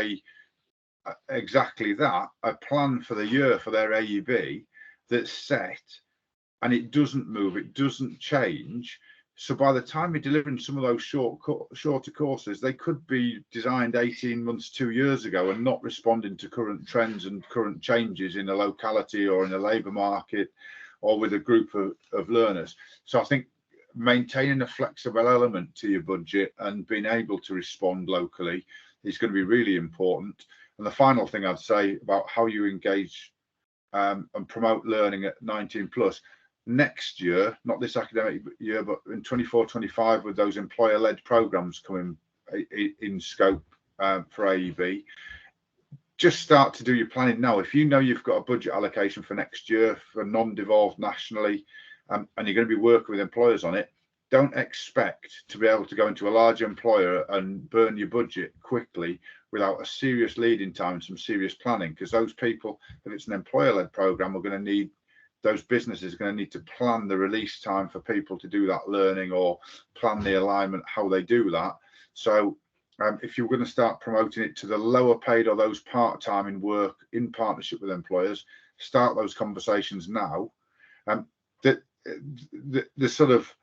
[SPEAKER 3] exactly that, a plan for the year for their AEB that's set, and it doesn't move, it doesn't change. So by the time you're delivering some of those shorter courses, they could be designed 18 months, 2 years ago and not responding to current trends and current changes in a locality or in a labour market or with a group of learners. So I think maintaining a flexible element to your budget and being able to respond locally is going to be really important. And the final thing I'd say about how you engage and promote learning at 19 plus, next year, not this academic year, but in 24-25, with those employer-led programs coming in scope for AEB, just start to do your planning now. If you know you've got a budget allocation for next year for non-devolved nationally, and you're going to be working with employers on it, don't expect to be able to go into a large employer and burn your budget quickly without a serious lead-in time and some serious planning, because those people, if it's an employer-led program, are going to need, those businesses are going to need to plan the release time for people to do that learning or plan the alignment, how they do that. So if you're going to start promoting it to the lower paid or those part-time in work in partnership with employers, start those conversations now. The sort of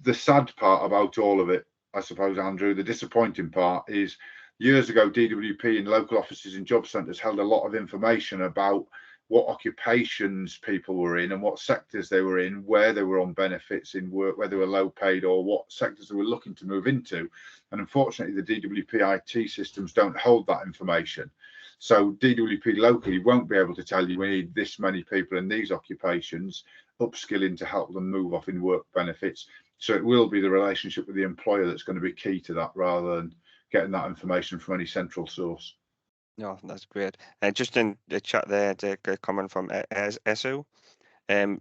[SPEAKER 3] the sad part about all of it, I suppose, Andrew, the disappointing part is years ago, DWP in local offices and job centres held a lot of information about what occupations people were in and what sectors they were in, where they were on benefits in work, whether they were low paid or what sectors they were looking to move into. And unfortunately, the DWP IT systems don't hold that information. So DWP locally won't be able to tell you we need this many people in these occupations, upskilling to help them move off in work benefits. So it will be the relationship with the employer that's going to be key to that, rather than getting that information from any central source.
[SPEAKER 1] No, that's great. Just in the chat there, a comment from Esu. And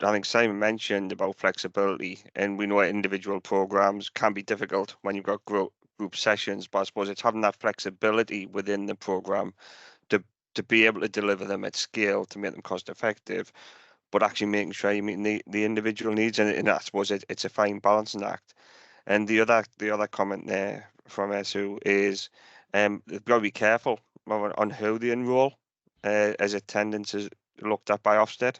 [SPEAKER 1] I think Simon mentioned about flexibility, and we know individual programs can be difficult when you've got group sessions, but I suppose it's having that flexibility within the program to be able to deliver them at scale, to make them cost effective, but actually making sure you meet the individual needs, and I suppose it's a fine balancing act. And the other comment there from Esu is they've got to be careful on who they enrol, as attendance is looked at by Ofsted.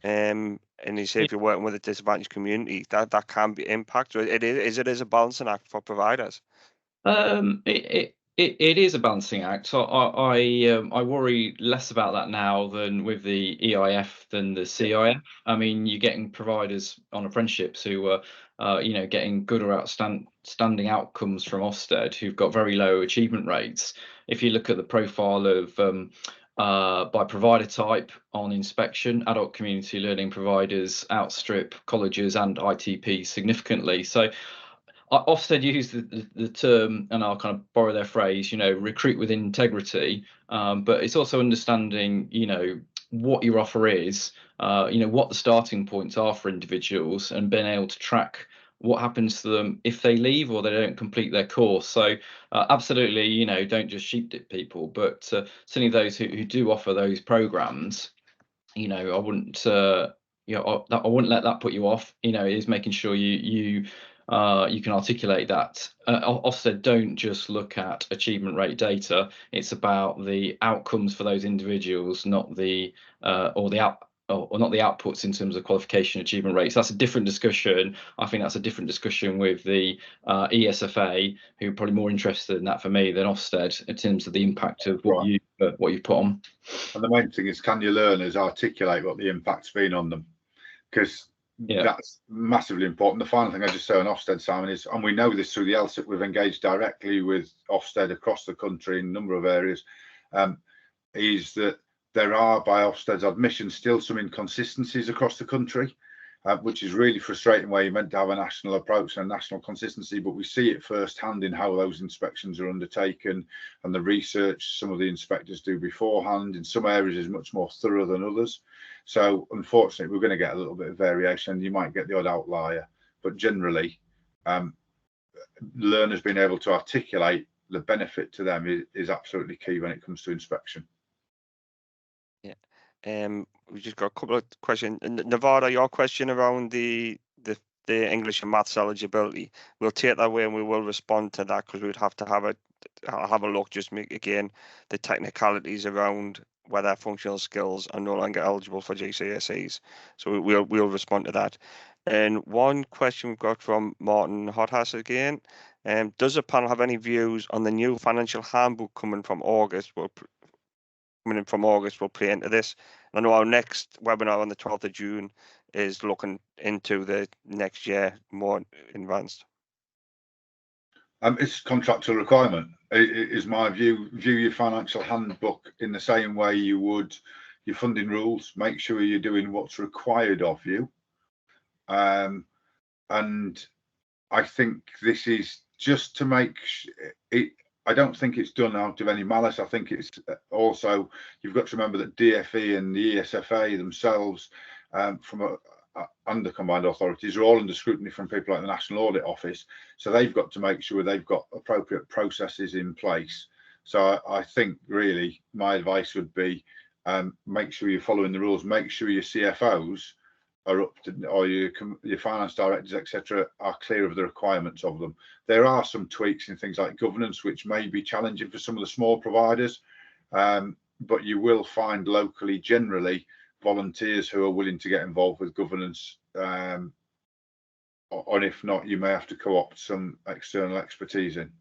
[SPEAKER 1] And you say if you're working with a disadvantaged community, that can be impact. So it is a balancing act for providers.
[SPEAKER 2] It is a balancing act. So I worry less about that now than with the EIF than the CIF. I mean, you're getting providers on apprenticeships who are getting good or outstanding outcomes from Ofsted who've got very low achievement rates. If you look at the profile of by provider type on inspection, adult community learning providers outstrip colleges and ITP significantly. So Ofsted use the term, and I'll kind of borrow their phrase, recruit with integrity, but it's also understanding, what your offer is, what the starting points are for individuals, and being able to track what happens to them if they leave or they don't complete their course. So absolutely, don't just sheep dip people, but certainly those who do offer those programs, I wouldn't I wouldn't let that put you off. It is making sure you can articulate that. Ofsted don't just look at achievement rate data. It's about the outcomes for those individuals, not the not the outputs in terms of qualification achievement rates. That's a different discussion. I think that's a different discussion with the ESFA, who are probably more interested in that for me than Ofsted in terms of the impact of what you put on.
[SPEAKER 3] And the main thing is, can your learners articulate what the impact's been on them? Because that's massively important. The final thing I just say on Ofsted, Simon, is, and we know this through the LSIP, we've engaged directly with Ofsted across the country in a number of areas, is that there are, by Ofsted's admission, still some inconsistencies across the country, which is really frustrating, where you're meant to have a national approach and a national consistency, but we see it firsthand in how those inspections are undertaken and the research some of the inspectors do beforehand. In some areas is much more thorough than others. So unfortunately, we're going to get a little bit of variation. You might get the odd outlier, but generally, learners being able to articulate the benefit to them is absolutely key when it comes to inspection.
[SPEAKER 1] We just got a couple of questions. Nevada, your question around the English and maths eligibility, we'll take that away and we will respond to that, because we'd have to have a look, just make again the technicalities around whether functional skills are no longer eligible for GCSEs. So we'll respond to that. And one question we've got from Martin Hothouse again: does the panel have any views on the new financial handbook coming from August? Will play into this. I know our next webinar on the 12th of June is looking into the next year more advanced.
[SPEAKER 3] It's contractual requirement. It is my view. View your financial handbook in the same way you would your funding rules. Make sure you're doing what's required of you. And I think this is just to make it. I don't think it's done out of any malice. I think it's also, you've got to remember that DFE and the ESFA themselves, and the combined authorities, are all under scrutiny from people like the National Audit Office. So they've got to make sure they've got appropriate processes in place. So I think really my advice would be, make sure you're following the rules, make sure your CFOs are up to, or your finance directors, etc., are clear of the requirements of them. There are some tweaks in things like governance, which may be challenging for some of the small providers, but you will find locally generally volunteers who are willing to get involved with governance, and if not, you may have to co-opt some external expertise in.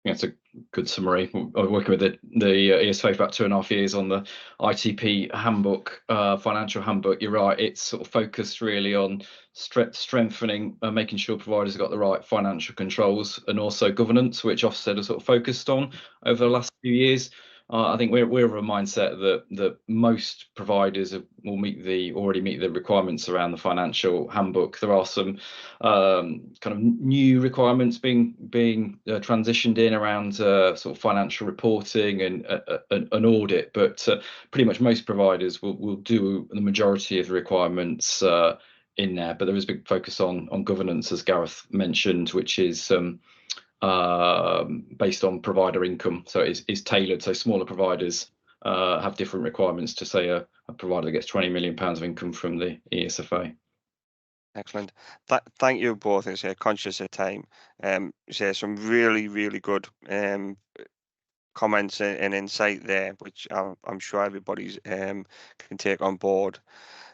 [SPEAKER 2] That's a good summary. I've working with the ESFA for about 2.5 years on the ITP handbook, financial handbook. You're right, it's sort of focused really on strengthening, making sure providers have got the right financial controls and also governance, which Ofsted has sort of focused on over the last few years. I think we're of a mindset that most providers will already meet the requirements around the financial handbook. There are some kind of new requirements being transitioned in around sort of financial reporting and an audit, but pretty much most providers will do the majority of the requirements in there. But there is a big focus on governance, as Gareth mentioned, which is based on provider income, so it's tailored. So smaller providers have different requirements to, say, a provider that gets £20 million of income from the ESFA.
[SPEAKER 1] Excellent. Thank you both. As conscious of time, some really good comments and insight there, which I'm sure everybody's can take on board.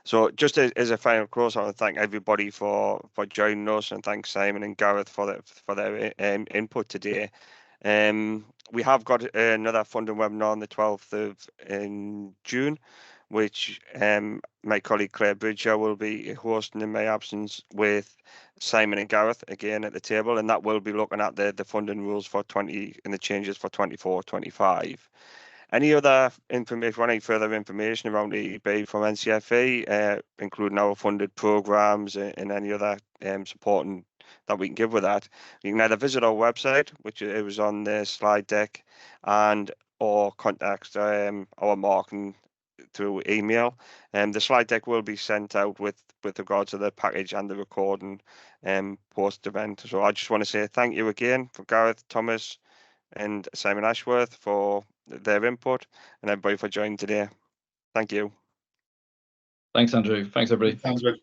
[SPEAKER 1] So just as a final close, I want to thank everybody for joining us, and thanks Simon and Gareth for their input today. We have got another funding webinar on the 12th of June, which my colleague Claire Bridger will be hosting in my absence with Simon and Gareth again at the table, and that will be looking at the funding rules for 20 and the changes for 24-25. Any other information, any further information around AEB from NCFE, including our funded programs and any other supporting that we can give with that, you can either visit our website, which it was on the slide deck, and or contact our marketing through email. The slide deck will be sent out with regards to the package and the recording post event. So I just want to say thank you again for Gareth Thomas and Simon Ashworth for their input, and everybody for joining today. Thank you.
[SPEAKER 2] Thanks, Andrew. Thanks, everybody.
[SPEAKER 3] Thanks, Rick.